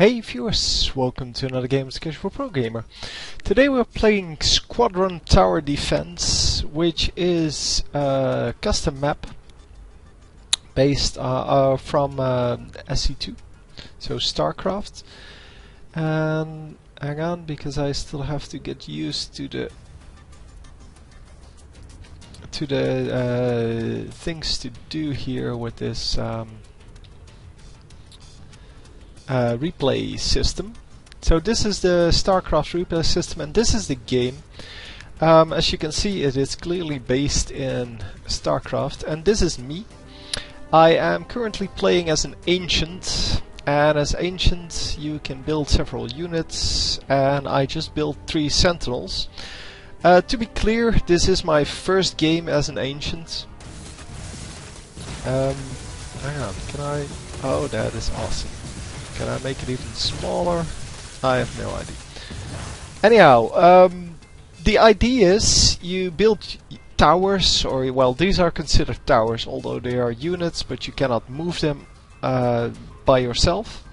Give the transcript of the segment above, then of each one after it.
Hey viewers, welcome to another game of Casual Pro Gamer. Today we're playing Squadron Tower Defense, which is a custom map based from SC2, so StarCraft. And hang on, because I still have to get used to the things to do here with this replay system. So this is the StarCraft replay system, and this is the game. As you can see, it is clearly based in StarCraft, and this is me. I am currently playing as an Ancient, and as Ancient you can build several units, and I just built 3 Sentinels. To be clear, this is my first game as an Ancient. Hang on, can I... Oh, that is awesome. Can I make it even smaller? I have no idea. Anyhow, the idea is you build towers, or well, these are considered towers, although they are units, but you cannot move them by yourself.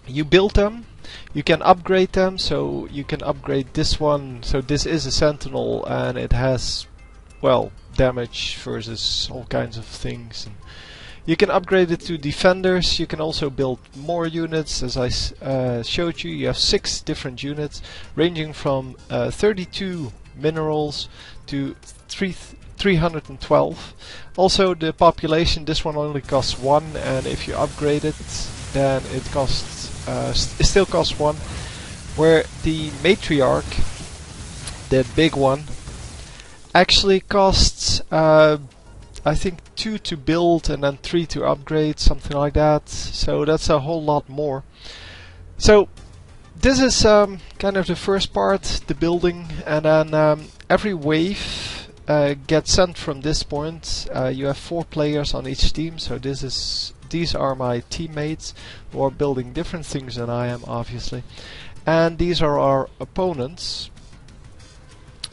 You build them, you can upgrade them, so you can upgrade this one. So this is a Sentinel, and it has, well, damage versus all kinds of things. And you can upgrade it to defenders. You can also build more units. As I showed you, you have 6 different units ranging from 32 minerals to 312. Also the population, this one only costs 1, and if you upgrade it then it costs it still costs 1, where the matriarch, the big one, actually costs I think 2 to build and then 3 to upgrade, something like that. So that's a whole lot more. So this is kind of the first part, the building, and then every wave gets sent from this point. You have 4 players on each team, so these are my teammates who are building different things than I am, obviously. And these are our opponents.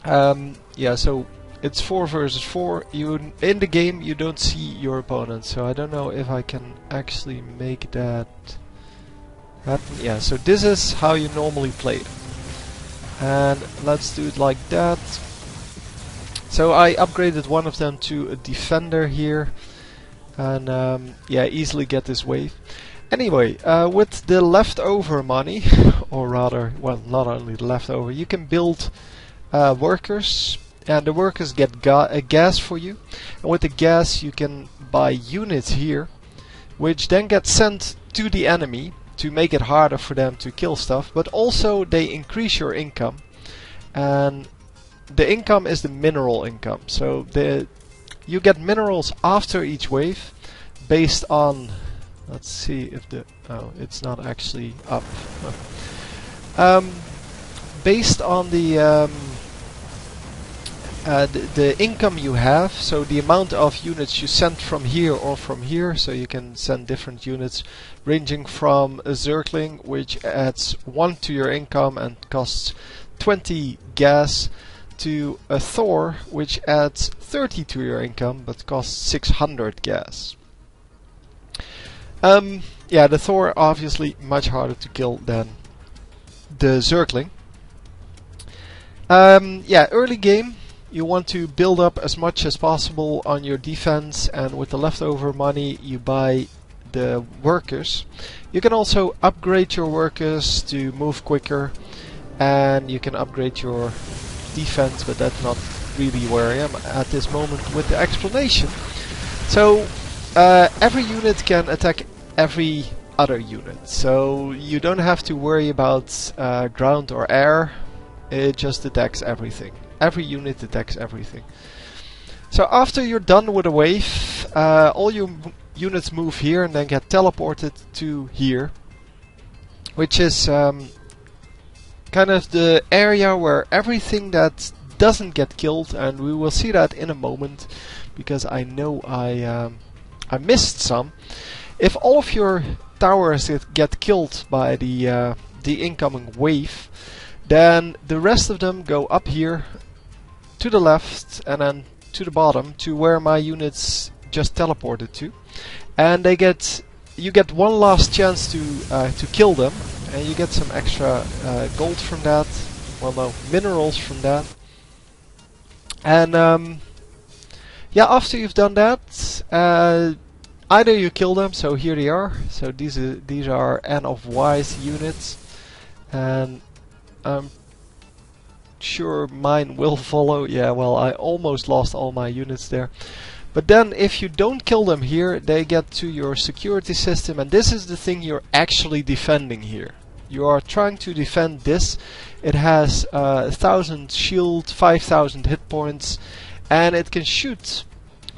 Yeah, so it's 4 versus 4. In the game you don't see your opponent, so I don't know if I can actually make that happen. Yeah, so this is how you normally play it. And let's do it like that. So I upgraded one of them to a defender here, and yeah, easily get this wave. Anyway, with the leftover money, or rather, well, not only the leftover, you can build workers. And the workers get gas for you, and with the gas you can buy units here, which then get sent to the enemy to make it harder for them to kill stuff, but also they increase your income. And the income is the mineral income, so you get minerals after each wave based on, let's see if oh, it's not actually up. Based on the income you have, so the amount of units you send from here or from here, so you can send different units ranging from a Zergling, which adds 1 to your income and costs 20 gas, to a Thor, which adds 30 to your income but costs 600 gas. Yeah, the Thor obviously much harder to kill than the Zergling. Yeah, early game you want to build up as much as possible on your defense, and with the leftover money you buy the workers. You can also upgrade your workers to move quicker, and you can upgrade your defense, but that's not really where I am at this moment with the explanation. So every unit can attack every other unit, so you don't have to worry about ground or air. It just attacks everything. Every unit attacks everything. So after you're done with a wave, all your units move here and then get teleported to here, which is kind of the area where everything that doesn't get killed, and we will see that in a moment, because I know I missed some. If all of your towers get killed by the incoming wave, then the rest of them go up here to the left and then to the bottom to where my units just teleported to, and they get you get one last chance to kill them, and you get some extra gold from that. Well, no, minerals from that. And yeah, after you've done that, either you kill them. So here they are. So these are N of Y's units, and I'm sure mine will follow. Yeah, well, I almost lost all my units there. But then if you don't kill them here, they get to your security system, and this is the thing you're actually defending here. You are trying to defend this. It has 1000 shield, 5000 hit points, and it can shoot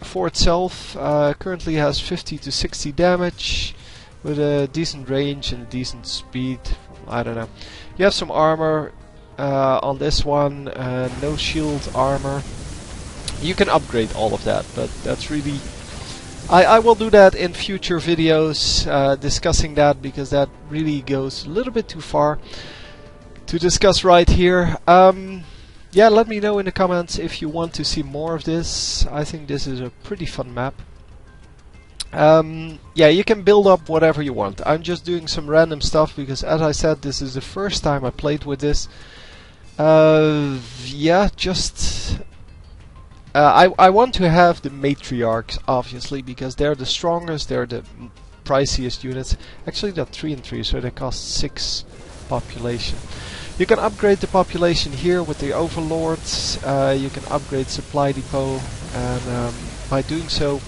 for itself. Currently has 50 to 60 damage with a decent range and a decent speed. I don't know. You have some armor on this one, no shield armor. You can upgrade all of that, but that's really... I will do that in future videos, discussing that, because that really goes a little bit too far to discuss right here. Yeah, let me know in the comments if you want to see more of this. I think this is a pretty fun map. Yeah, you can build up whatever you want. I'm just doing some random stuff because, as I said, this is the first time I played with this. Yeah, just... I want to have the matriarchs, obviously, because they're the strongest, they're the priciest units. Actually, they're 3 and 3, so they cost 6 population. You can upgrade the population here with the overlords. You can upgrade supply depot, and by doing so,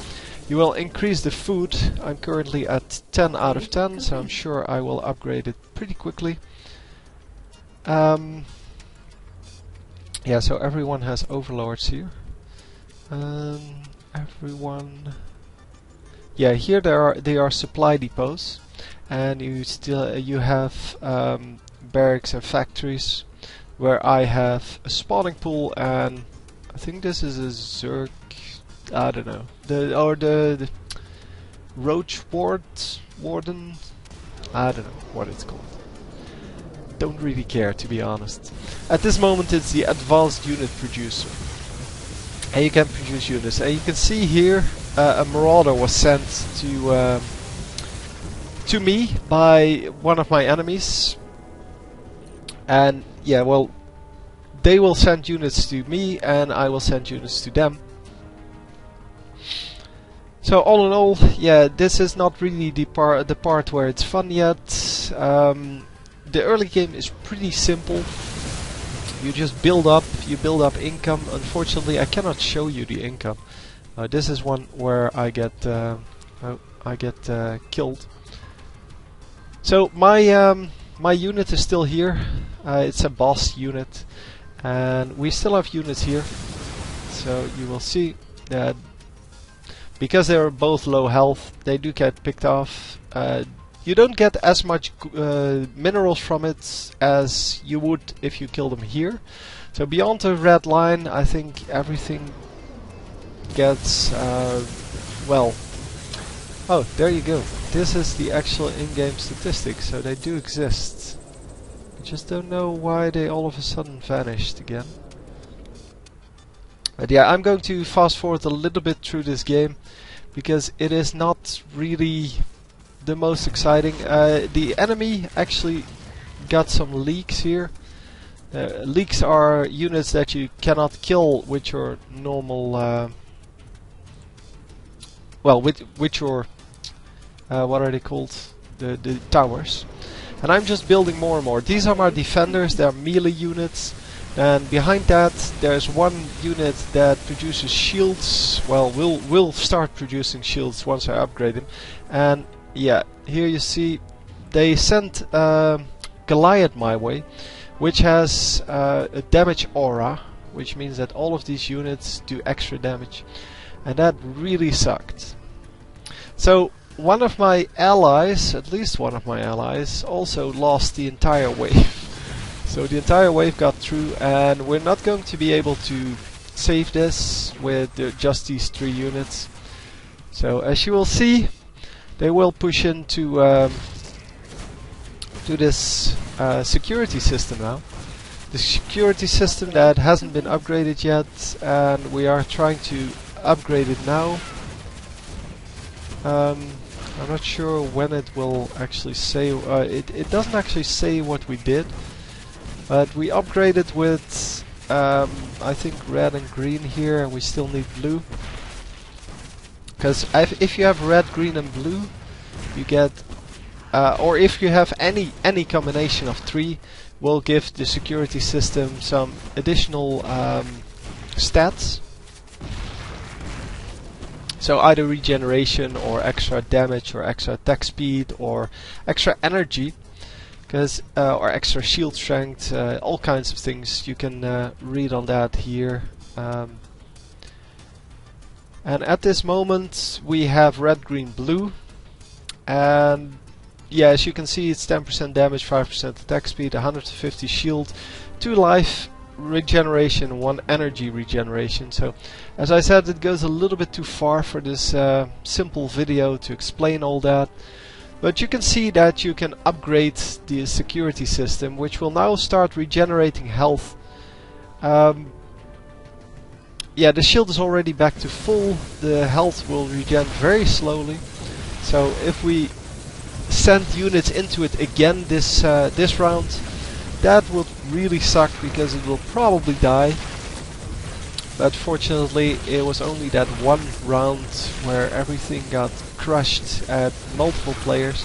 you will increase the food. I'm currently at 10 out of 10, so I'm sure I will upgrade it pretty quickly. Yeah, so everyone has overlords here. Everyone. Yeah, here they are supply depots, and you have barracks and factories, where I have a spawning pool, and I think this is a Zerg. I don't know, the roach warden. I don't know what it's called. Don't really care, to be honest. At this moment, it's the advanced unit producer. And you can produce units, and you can see here a marauder was sent to me by one of my enemies, and yeah, well, they will send units to me, and I will send units to them. So all in all, yeah, this is not really the part where it's fun yet. The early game is pretty simple. You just build up income. Unfortunately, I cannot show you the income. This is one where I get killed. So my unit is still here. It's a boss unit, and we still have units here. So you will see that because they are both low health, they do get picked off. You don't get as much minerals from it as you would if you kill them here. So beyond the red line, I think everything gets well. Oh, there you go. This is the actual in-game statistics, so they do exist. I just don't know why they all of a sudden vanished again. But yeah, I'm going to fast forward a little bit through this game, because it is not really the most exciting. The enemy actually got some leaks here. Leaks are units that you cannot kill with your normal well, with your what are they called? The towers. And I'm just building more and more. These are my defenders, they're melee units. And behind that there's one unit that produces shields. Well, we'll start producing shields once I upgrade them. And yeah, here you see they sent Goliath my way, which has a damage aura, which means that all of these units do extra damage, and that really sucked. So one of my allies, at least one of my allies, also lost the entire wave. So the entire wave got through, and we're not going to be able to save this with just these 3 units. So as you will see, they will push into to this security system now. The security system that hasn't been upgraded yet, and we are trying to upgrade it now. I'm not sure when it will actually say. It doesn't actually say what we did, but we upgraded with I think red and green here, and we still need blue. Because if you have red, green, and blue, you get, or if you have any combination of three, will give the security system some additional stats. So either regeneration or extra damage or extra attack speed or extra energy, because or extra shield strength, all kinds of things. You can read on that here. And at this moment we have red, green, blue, and yeah, as you can see, it's 10% damage, 5% attack speed, 150 shield, 2 life regeneration, 1 energy regeneration. So as I said, it goes a little bit too far for this simple video to explain all that, but you can see that you can upgrade the security system, which will now start regenerating health. Yeah, the shield is already back to full. The health will regen very slowly, so if we send units into it again this round, that would really suck because it will probably die. But fortunately it was only that one round where everything got crushed at multiple players.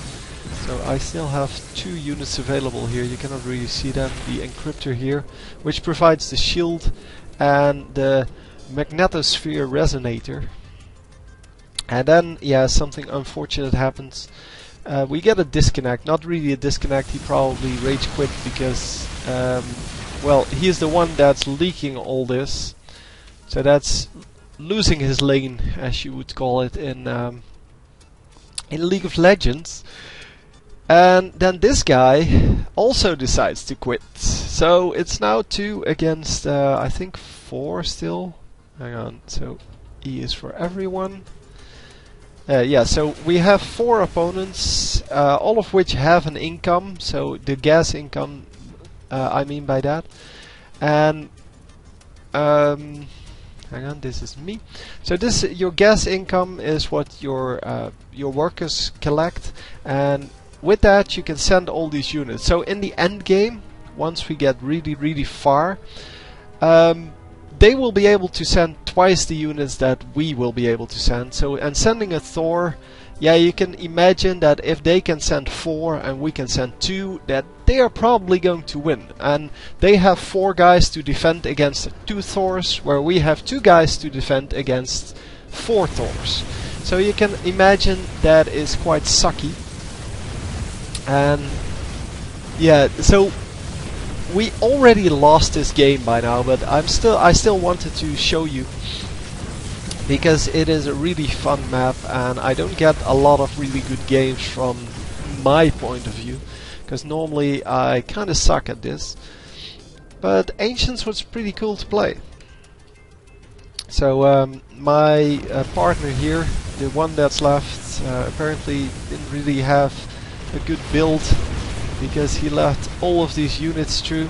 So I still have 2 units available here. You cannot really see them. The encryptor here, which provides the shield, and the magnetosphere resonator. And then, yeah, something unfortunate happens. We get a disconnect, not really a disconnect, he probably rage quit because, well, he is the one that's leaking all this. So that's losing his lane, as you would call it in League of Legends. And then this guy also decides to quit. So it's now 2 against, I think 4 still. Hang on, so E is for everyone. Yeah, so we have 4 opponents, all of which have an income, so the gas income, I mean by that. And hang on, this is me. So this, your gas income is what your workers collect, and with that you can send all these units. So in the end game, once we get really far, they will be able to send twice the units that we will be able to send. So, and sending a Thor, yeah, you can imagine that if they can send 4 and we can send 2, that they are probably going to win. And they have 4 guys to defend against 2 Thors, where we have 2 guys to defend against 4 Thors. So you can imagine that is quite sucky. And yeah, so we already lost this game by now, but I still wanted to show you, because it is a really fun map and I don't get a lot of really good games from my point of view, because normally I kinda suck at this. But Ancients was pretty cool to play. So my partner here, the one that's left, apparently didn't really have a good build, because he left all of these units through.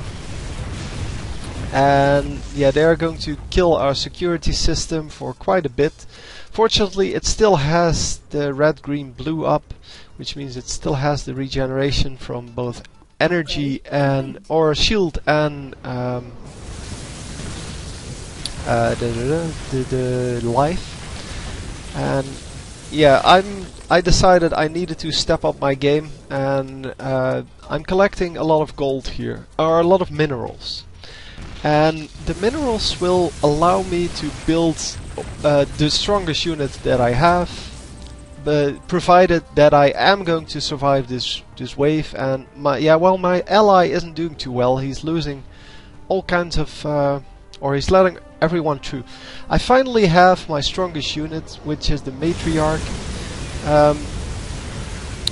And yeah, they are going to kill our security system for quite a bit. Fortunately, it still has the red, green, blue up, which means it still has the regeneration from both energy and or shield and the life. And yeah, I decided I needed to step up my game, and I'm collecting a lot of gold here, or a lot of minerals. And the minerals will allow me to build the strongest unit that I have, but provided that I am going to survive this wave. And my ally isn't doing too well. He's losing all kinds of, or he's letting everyone through. I finally have my strongest unit, which is the matriarch.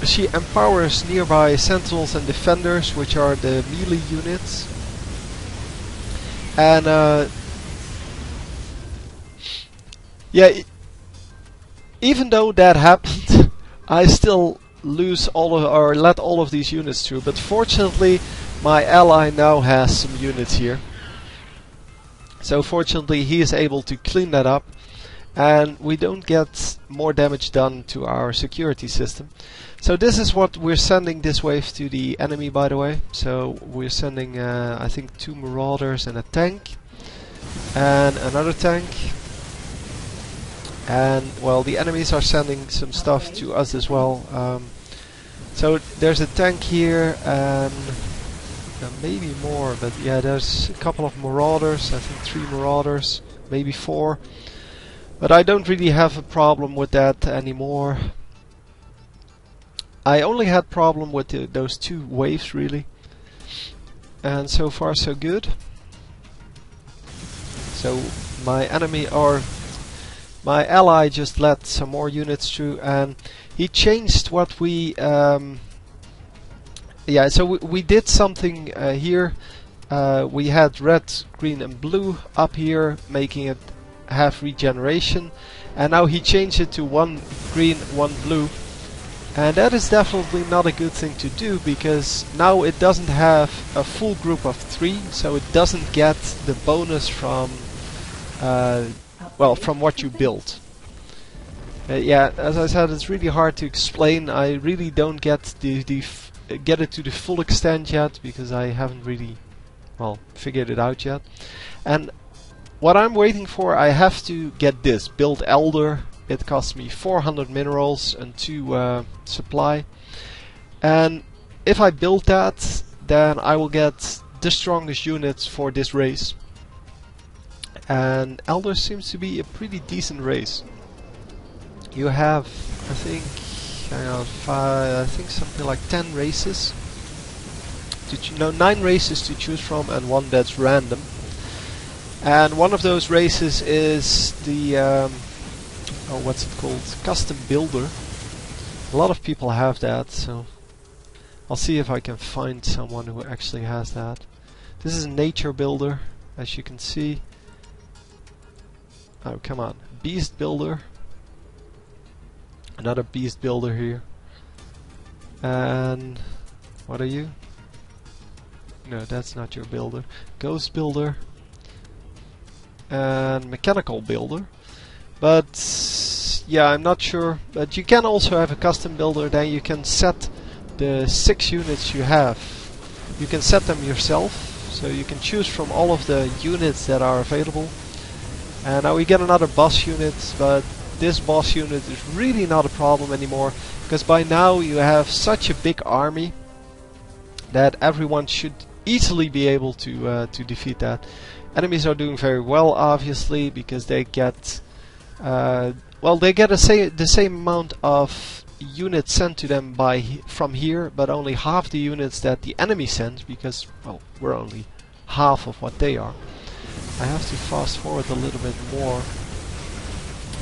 She empowers nearby sentinels and defenders, which are the melee units. And yeah, even though that happened, I still lose all of, or let all of these units through. But fortunately, my ally now has some units here. So fortunately, he is able to clean that up. and we don't get more damage done to our security system. So this is what we're sending this wave to the enemy, by the way. So we're sending I think 2 marauders and a tank and another tank. And well, the enemies are sending some stuff to us as well. So there's a tank here and maybe more, but yeah, there's a couple of marauders, I think 3 marauders, maybe 4. But I don't really have a problem with that anymore. I only had problem with those 2 waves really. And so far so good. So my enemy, or my ally, just let some more units through, and he changed what we yeah, so we did something here. We had red, green and blue up here, making it have regeneration, and now he changed it to 1 green, 1 blue, and that is definitely not a good thing to do, because now it doesn't have a full group of 3, so it doesn't get the bonus from well, from what you build. Yeah, as I said, it's really hard to explain. I really don't get get it to the full extent yet, because I haven't really, well, figured it out yet. And what I'm waiting for, I have to get this, build Elder. It costs me 400 minerals and 2 supply. And if I build that, then I will get the strongest units for this race. And Elder seems to be a pretty decent race. You have, I think, I think something like 10 races. No, 9 races to choose from, and 1 that's random. And one of those races is the oh, what's it called? Custom builder. A lot of people have that, so I'll see if I can find someone who actually has that. This is a nature builder, as you can see. Oh, come on. Beast builder. Another beast builder here. And what are you? No, that's not your builder. Ghost builder. And mechanical builder. But yeah, I'm not sure. But you can also have a custom builder. Then you can set the 6 units you have. You can set them yourself. So you can choose from all of the units that are available. And now we get another boss unit, but this boss unit is really not a problem anymore, because by now you have such a big army that everyone should easily be able to defeat that. Enemies are doing very well, obviously, because they get well, they get the same amount of units sent to them from here, but only half the units that the enemy sends, because well, we're only half of what they are. I have to fast forward a little bit more,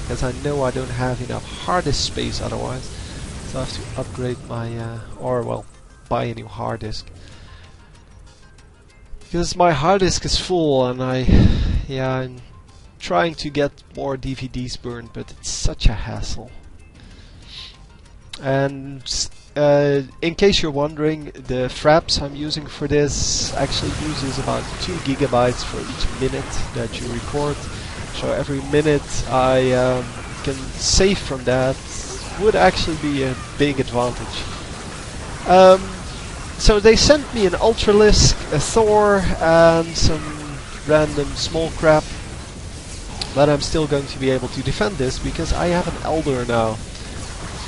because I know I don't have enough hard disk space otherwise. So I have to upgrade my, or well, buy a new hard disk. Because my hard disk is full, and I'm trying to get more DVDs burned, but it's such a hassle. And in case you're wondering, the fraps I'm using for this actually uses about 2 gigabytes for each minute that you record. So every minute I can save from that would actually be a big advantage. So they sent me an Ultralisk, a Thor, and some random small crap. But I'm still going to be able to defend this because I have an Elder now.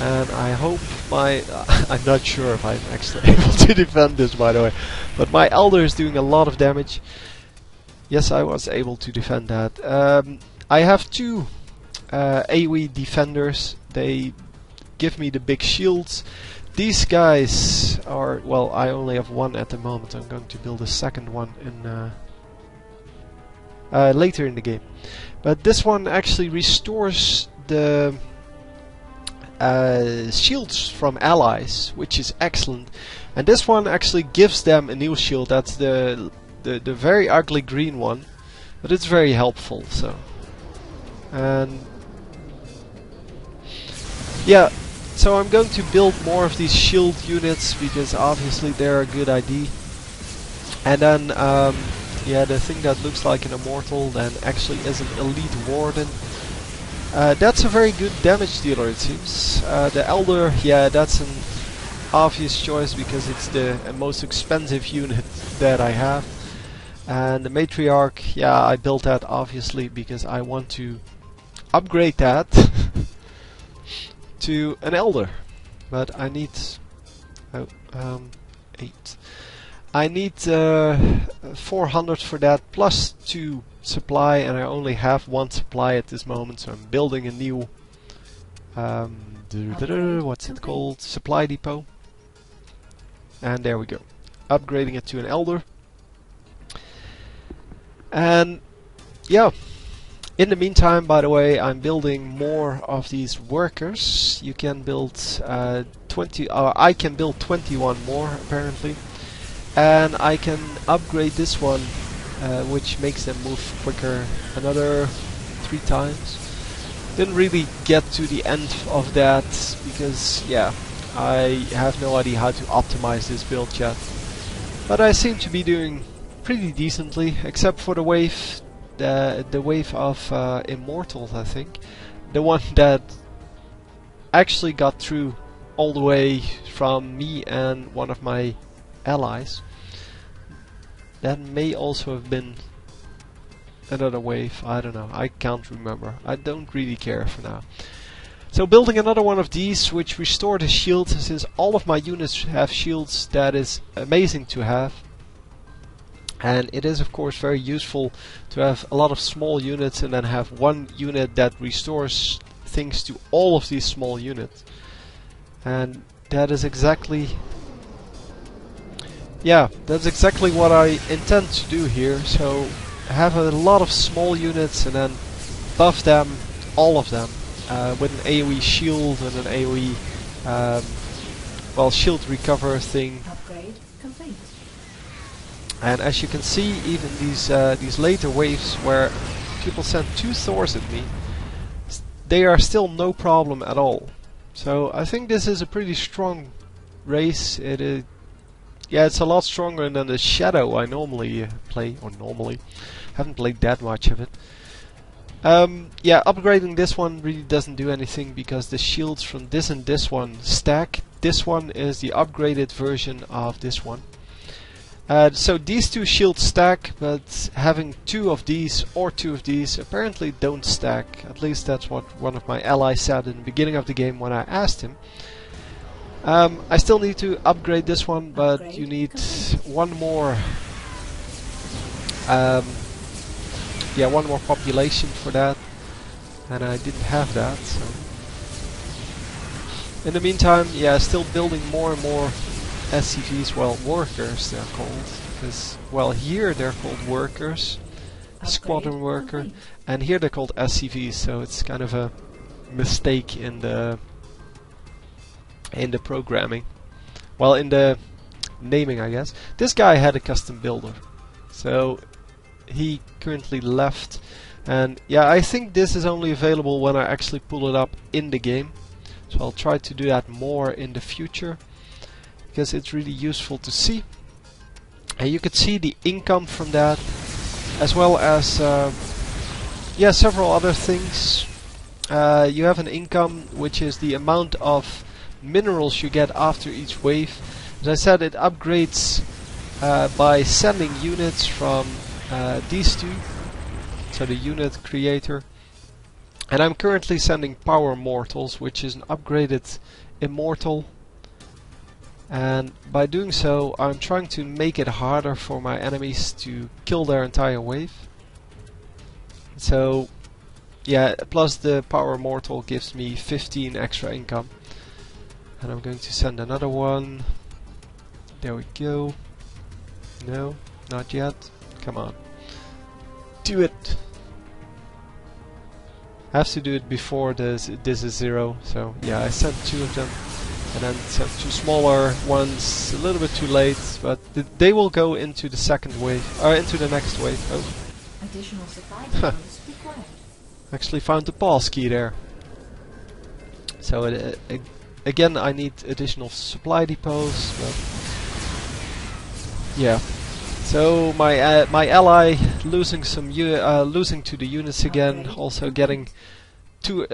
And I hope I'm not sure if I'm actually able to defend this, by the way. But my Elder is doing a lot of damage. Yes, I was able to defend that. I have 2 AoE defenders. They give me the big shields. These guys are, well, I only have 1 at the moment. I'm going to build a second one in later in the game. But this one actually restores the shields from allies, which is excellent. And this one actually gives them a new shield. That's the very ugly green one, but it's very helpful. So, and yeah, so I'm going to build more of these shield units because obviously they're a good idea. And then yeah, the thing that looks like an immortal then actually is an elite warden. That's a very good damage dealer, it seems. The Elder, yeah, that's an obvious choice because it's the most expensive unit that I have. And the Matriarch, yeah, I built that obviously because I want to upgrade that to an Elder. But I need 8. I need 400 for that plus 2 supply, and I only have 1 supply at this moment, so I'm building a new what's it called? Supply depot. And there we go. Upgrading it to an Elder. And yeah, in the meantime, by the way, I'm building more of these workers. You can build 20, I can build 21 more apparently. And I can upgrade this one, which makes them move quicker, another 3 times. Didn't really get to the end of that because, yeah, I have no idea how to optimize this build yet. But I seem to be doing pretty decently, except for the wave, the wave of Immortals, I think. The one that actually got through all the way from me and one of my allies. That may also have been another wave, I don't know, I can't remember. I don't really care for now. So building another one of these, which restore the shield, since all of my units have shields, that is amazing to have. And it is of course very useful to have a lot of small units and then have one unit that restores things to all of these small units. And that is exactly, yeah, that's exactly what I intend to do here. So have a lot of small units and then buff them, all of them, with an AoE shield and an AoE, well, shield recover thing. Upgrade complete. And as you can see, even these later waves where people send 2 Thors at me, they are still no problem at all. So I think this is a pretty strong race. It is, yeah, it's a lot stronger than the Shadow I normally play, or normally haven't played that much of it. Yeah, upgrading this one really doesn't do anything because the shields from this and this one stack. This one is the upgraded version of this one. So these 2 shields stack, but having 2 of these or 2 of these apparently don't stack. At least that's what one of my allies said in the beginning of the game when I asked him. I still need to upgrade this one, but you need one more, yeah, one more population for that, and I didn't have that. So in the meantime, yeah, still building more and more SCVs, well, workers they're called, because, well, here they're called workers, Squadron worker, and here they're called SCVs, so it's kind of a mistake in the programming, well, in the naming, I guess. This guy had a custom builder, so he currently left, and yeah, I think this is only available when I actually pull it up in the game, so I'll try to do that more in the future, because it's really useful to see. And you could see the income from that, as well as yeah, several other things. You have an income which is the amount of minerals you get after each wave. As I said, it upgrades by sending units from these 2, so the unit creator. And I'm currently sending Power Mortals, which is an upgraded Immortal. And by doing so, I'm trying to make it harder for my enemies to kill their entire wave. So, yeah, plus the Power Mortal gives me 15 extra income. And I'm going to send another one. There we go. No, not yet. Come on. Do it! I have to do it before this is 0. So, yeah, I sent 2 of them. And then sent 2 smaller ones a little bit too late, but they will go into the second wave, or into the next wave. Oh. Additional supply depots required. Actually found the pass key there. So again, I need additional supply depots, but yeah. So my ally losing some losing to the units again, also getting two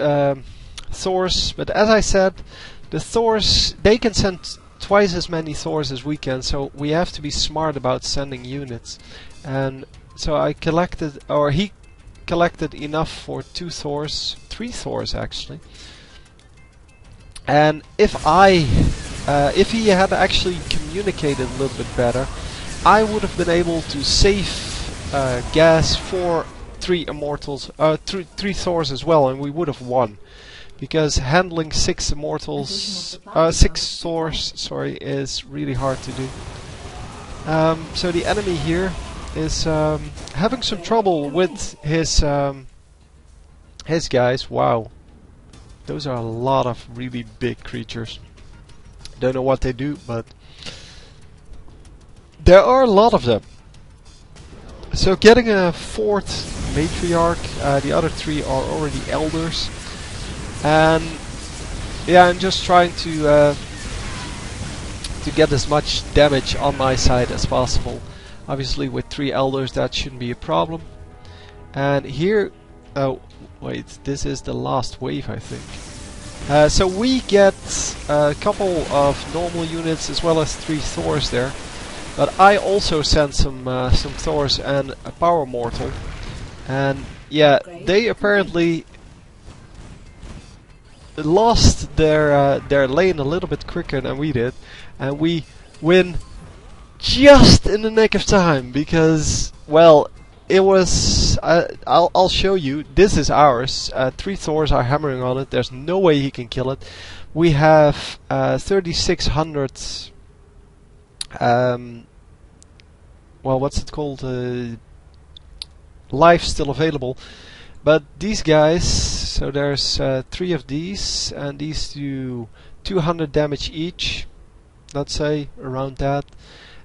Thors, but as I said, the Thors, they can send twice as many Thors as we can, so we have to be smart about sending units. And so I collected, or he collected enough for 2 Thors, 3 Thors actually. And if he had actually communicated a little bit better, I would have been able to save gas for 3 Immortals, 3 Thors as well, and we would have won. Because handling 6 Immortals, 6 Thors, sorry, is really hard to do. So the enemy here is having some trouble with his guys. Wow, those are a lot of really big creatures. Don't know what they do, but there are a lot of them. So getting a 4th matriarch, the other 3 are already elders. And yeah, I'm just trying to get as much damage on my side as possible. Obviously with 3 elders that shouldn't be a problem. And here, oh wait, this is the last wave I think. So we get a couple of normal units as well as 3 Thors there. But I also sent some Thors and a Power Mortal. And yeah, they apparently lost their lane a little bit quicker than we did, and we win just in the nick of time because, well, it was I'll show you. This is ours. 3 Thors are hammering on it. There's no way he can kill it. We have 3,600 well, what's it called, life still available. But these guys, so there's 3 of these, and these do 200 damage each, let's say, around that.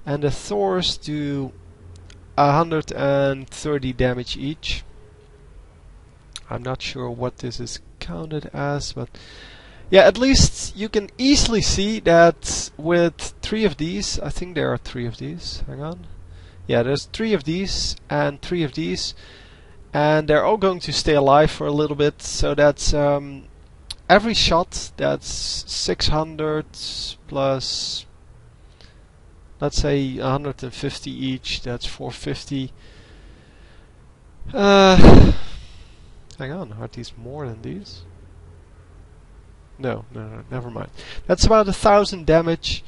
And the Thors do 130 damage each. I'm not sure what this is counted as, but yeah, at least you can easily see that with 3 of these, I think there are 3 of these, hang on. Yeah, there's 3 of these and 3 of these. And they're all going to stay alive for a little bit, so that's every shot, that's 600 plus, let's say 150 each, that's 450. Hang on, are these more than these? No, never mind. That's about 1,000 damage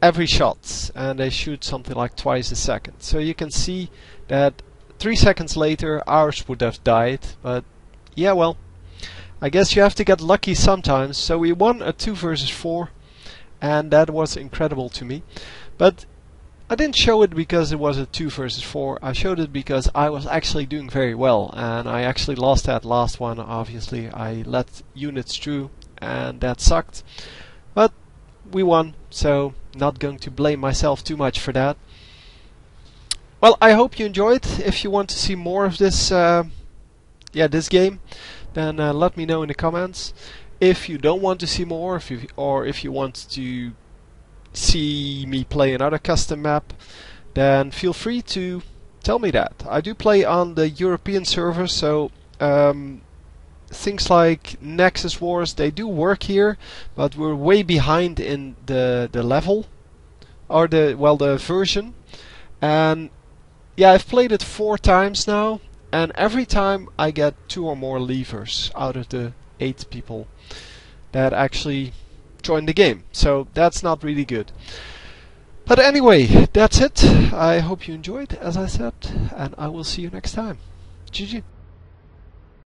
every shot, and they shoot something like twice a second. So you can see that 3 seconds later ours would have died, but yeah, well, I guess you have to get lucky sometimes. So we won a 2 versus 4, and that was incredible to me. But I didn't show it because it was a 2 versus 4, I showed it because I was actually doing very well, and I actually lost that last one. Obviously I let units through, and that sucked. But we won, so not going to blame myself too much for that. Well, I hope you enjoyed. If you want to see more of this, this game, then let me know in the comments. If you don't want to see more, if you want to see me play another custom map, then feel free to tell me that. I do play on the European server, so things like Nexus Wars, they do work here, but we're way behind in the level, or the version. And yeah, I've played it 4 times now, and every time I get 2 or more leavers out of the 8 people that actually join the game. So that's not really good. But anyway, that's it. I hope you enjoyed, as I said, and I will see you next time. GG.